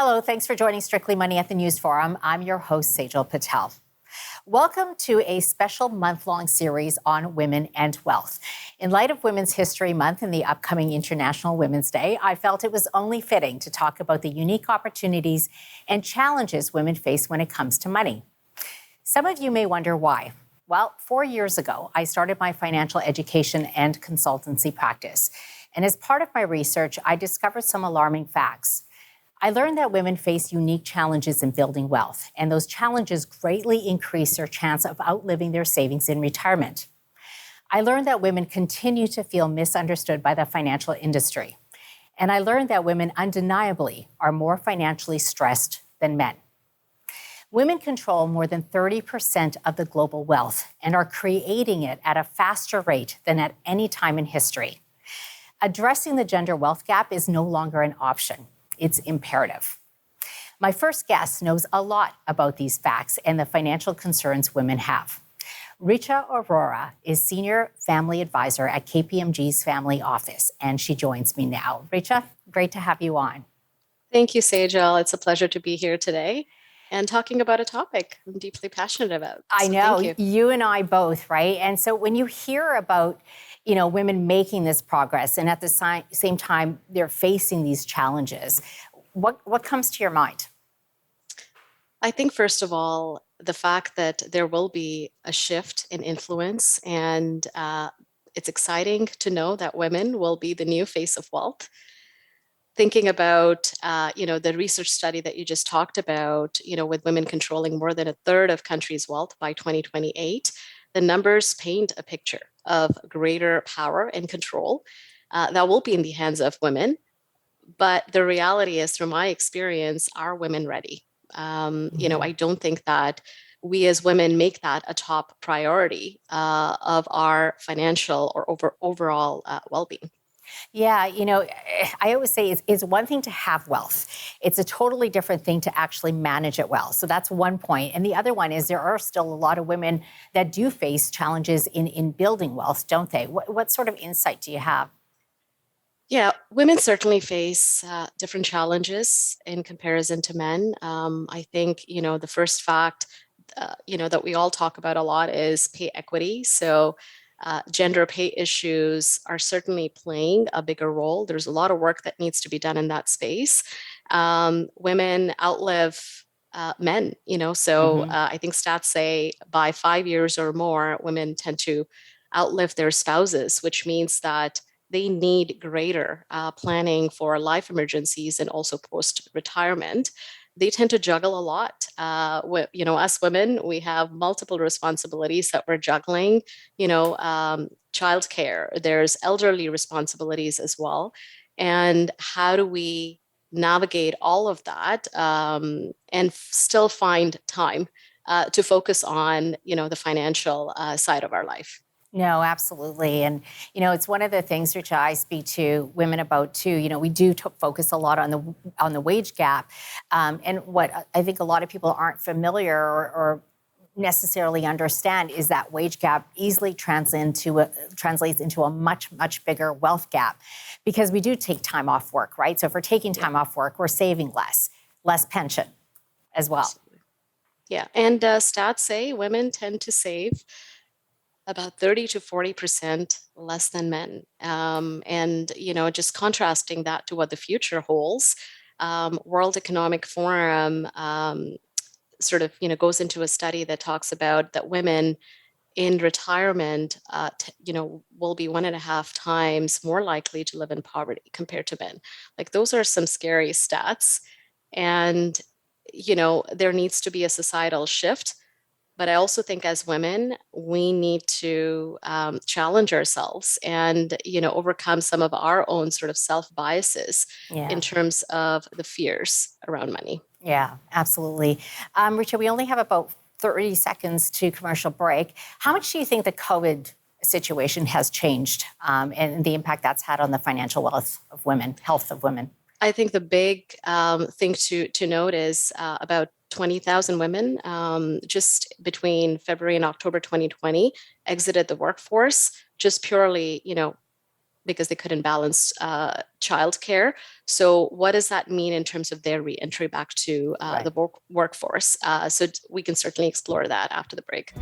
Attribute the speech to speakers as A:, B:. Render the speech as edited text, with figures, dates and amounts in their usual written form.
A: Hello, thanks for joining Strictly Money at the News Forum. I'm your host, Saijal Patel. Welcome to a special month-long series on women and wealth. In light of Women's History Month and the upcoming International Women's Day, I felt it was only fitting to talk about the unique opportunities and challenges women face when it comes to money. Some of you may wonder why. Well, 4 years ago, I started my financial education and consultancy practice. And as part of my research, I discovered some alarming facts. I learned that women face unique challenges in building wealth, and those challenges greatly increase their chance of outliving their savings in retirement. I learned that women continue to feel misunderstood by the financial industry. And I learned that women undeniably are more financially stressed than men. Women control more than 30% of the global wealth and are creating it at a faster rate than at any time in history. Addressing the gender wealth gap is no longer an option. It's imperative. My first guest knows a lot about these facts and the financial concerns women have. Richa Arora is Senior Family Advisor at KPMG's Family Office, and she joins me now. Richa, great to have you on.
B: Thank you, Saijal. It's a pleasure to be here today and talking about a topic I'm deeply passionate about.
A: I know, you and I both, right? And so when you hear about women making this progress and at the same time they're facing these challenges, what comes to your mind?
B: I think, first of all, the fact that there will be a shift in influence, and it's exciting to know that women will be the new face of wealth. Thinking about, the research study that you just talked about, with women controlling more than a third of countries' wealth by 2028, the numbers paint a picture of greater power and control that will be in the hands of women. But the reality is, through my experience, are women ready? I don't think that we as women make that a top priority of our financial or overall well-being.
A: Yeah, I always say it's one thing to have wealth. It's a totally different thing to actually manage it well. So that's one point. And the other one is there are still a lot of women that do face challenges in building wealth, don't they? What sort of insight do you have?
B: Yeah, women certainly face different challenges in comparison to men. I think, the first fact, that we all talk about a lot is pay equity. So gender pay issues are certainly playing a bigger role. There's a lot of work that needs to be done in that space. Women outlive men, so I think stats say by 5 years or more, women tend to outlive their spouses, which means that they need greater planning for life emergencies and also post-retirement. They tend to juggle a lot. Us women, we have multiple responsibilities that we're juggling, childcare, there's elderly responsibilities as well. And how do we navigate all of that and still find time to focus on, the financial side of our life?
A: No, absolutely. And, it's one of the things which I speak to women about too. We do focus a lot on the wage gap. And what I think a lot of people aren't familiar or necessarily understand is that wage gap easily translates into a much, much bigger wealth gap because we do take time off work, right? So if we're taking time off work, we're saving less pension as well.
B: Absolutely. Yeah. And stats say women tend to save about 30 to 40% less than men. And, just contrasting that to what the future holds, World Economic Forum goes into a study that talks about that women in retirement, will be 1.5 times more likely to live in poverty compared to men. Like, those are some scary stats. And, there needs to be a societal shift. But I also think as women, we need to challenge ourselves and, overcome some of our own sort of self-biases in terms of the fears around money.
A: Yeah, absolutely. Richa, we only have about 30 seconds to commercial break. How much do you think the COVID situation has changed and the impact that's had on the financial wealth of women, health of women?
B: I think the big thing to note is about 20,000 women just between February and October 2020 exited the workforce, just purely, because they couldn't balance childcare. So what does that mean in terms of their re-entry back to
A: Right.
B: the workforce? So we can certainly explore that after the break.